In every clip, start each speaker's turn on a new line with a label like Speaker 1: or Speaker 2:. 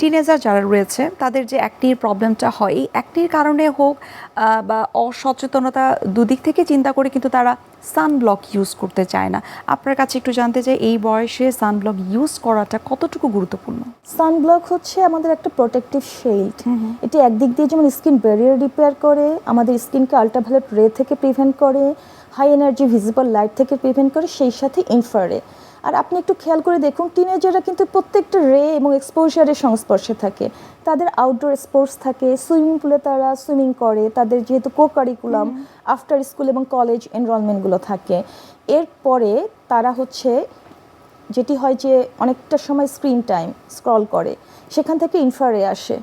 Speaker 1: Teenager যারা রয়েছে তাদের যে অ্যাকনির প্রবলেমটা হয়, এই অ্যাকনির কারণে হোক বা অসচেতনতা দুদিক থেকে চিন্তা করে কিন্তু তারা সানব্লক ইউজ করতে চায় না। আপনার কাছে একটু জানতে চাই এই বয়সে সানব্লক ইউজ করাটা কতটুকু গুরুত্বপূর্ণ?
Speaker 2: সানব্লক হচ্ছে আমাদের একটা প্রোটেক্টিভ শেড। এটি একদিক দিয়ে যেমন স্কিন ব্যারিয়ার রিপেয়ার করে, আমাদের স্কিনকে আল্ট্রাভায়োলেট রে থেকে প্রিভেন্ট করে, হাই এনার্জি ভিজিবল লাইট থেকে প্রিভেন্ট করে, সেই সাথে ইনফ্রারে। আর আপনি একটু খেয়াল করে দেখুন, টিনেজাররা কিন্তু প্রত্যেকটা রে এবং এক্সপোজারের সংস্পর্শে থাকে। তাদের আউটডোর স্পোর্টস থাকে, সুইমিং পুলে তারা সুইমিং করে, তাদের যেহেতু কো কারিকুলাম আফটার স্কুল এবং কলেজ এনরোলমেন্টগুলো থাকে। এরপরে তারা হচ্ছে যেটি হয় যে অনেকটা সময় স্ক্রিন টাইম স্ক্রল করে, সেখান থেকে ইনফ্রারে আসে,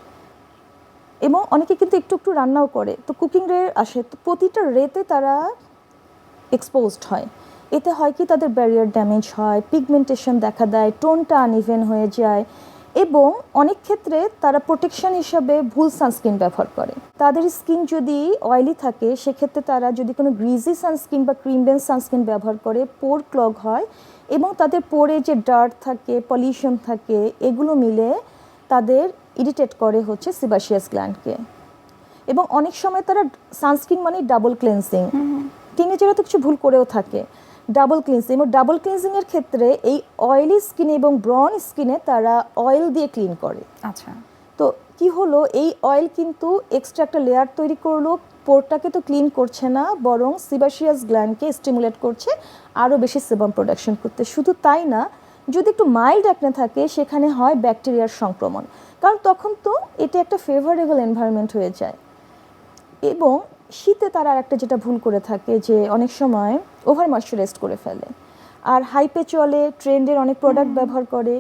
Speaker 2: এবং অনেকে কিন্তু একটু একটু রান্নাও করে, তো কুকিং রে আসে। তো প্রতিটা রেতে তারা এক্সপোজড হয়। এতে হয় কি, তাদের ব্যারিয়ার ড্যামেজ হয়, পিগমেন্টেশন দেখা দেয়, টোনটা আনইভেন হয়ে যায়, এবং অনেক ক্ষেত্রে তারা প্রোটেকশন হিসাবে ভুল সানস্ক্রিন ব্যবহার করে। তাদের স্কিন যদি অয়েলি থাকে, সেক্ষেত্রে তারা যদি কোনো গ্রিজি সানস্ক্রিন বা ক্রিম বেস সানস্ক্রিন ব্যবহার করে, পোর ক্লগ হয়, এবং তাদের পোরে যে ডার্ট থাকে, পলিউশন থাকে, এগুলো মিলে তাদের ইরিটেট করে হচ্ছে সিবাসিয়াস গ্ল্যান্ডকে। এবং অনেক সময় তারা সানস্ক্রিন মানে ডাবল ক্লেন্সিং, টিনেজাররা তো কিছু ভুল করেও থাকে, ডাবল ক্লিনজিং। এবং ডাবল ক্লিনজিংয়ের ক্ষেত্রে এই অয়েলি স্কিনে এবং ব্রন স্কিনে তারা অয়েল দিয়ে ক্লিন করে।
Speaker 1: আচ্ছা,
Speaker 2: তো কি হলো, এই অয়েল কিন্তু এক্সট্রা একটা লেয়ার তৈরি করলো, পোরটাকে তো ক্লিন করছে না, বরং সিবাসিয়াস গ্ল্যান্ডকে স্টিমুলেট করছে আরও বেশি সেবাম প্রোডাকশন করতে। শুধু তাই না, যদি একটু মাইল্ড অ্যাকনে থাকে, সেখানে হয় ব্যাকটেরিয়ার সংক্রমণ, কারণ তখন তো এটা একটা ফেভারেবল এনভায়রনমেন্ট হয়ে যায়। এবং শীতে তারা আর একটা যেটা ভুল করে থাকে, যে অনেক সময় ওভার ময়শ্চারাইজড করে ফেলে, আর হাইপে চলে, ট্রেন্ডের অনেক প্রোডাক্ট ব্যবহার করে,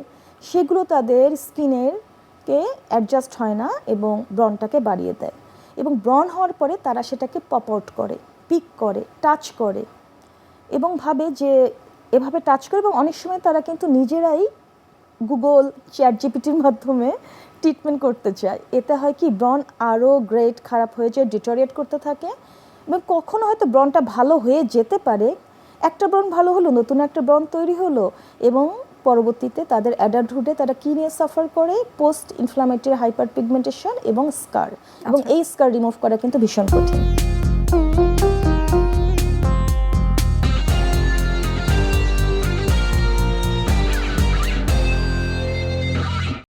Speaker 2: সেগুলো তাদের স্কিনেরকে অ্যাডজাস্ট হয় না এবং ব্রনটাকে বাড়িয়ে দেয়। এবং ব্রন হওয়ার পরে তারা সেটাকে পপ আউট করে, পিক করে, টাচ করে, এবং ভাবে যে এভাবে টাচ করে। এবং অনেক সময় তারা কিন্তু নিজেরাই গুগল, চ্যাট জিপিটির মাধ্যমে ট্রিটমেন্ট করতে চায়। এতে হয় কি, ব্রন আরও গ্রেড খারাপ হয়ে যায়, ডিটোরিয়েট করতে থাকে, এবং কখনো হয়তো ব্রনটা ভালো হয়ে যেতে পারে, একটা ব্রন ভালো হলো, নতুন একটা ব্রন তৈরি হলো, এবং পরবর্তীতে তাদের অ্যাডাল্টহুডে তারা কী নিয়ে সাফার করে, পোস্ট ইনফ্লামেটরি হাইপার পিগমেন্টেশন এবং স্কার। এবং এই স্কার রিমুভ করা কিন্তু ভীষণ কঠিন।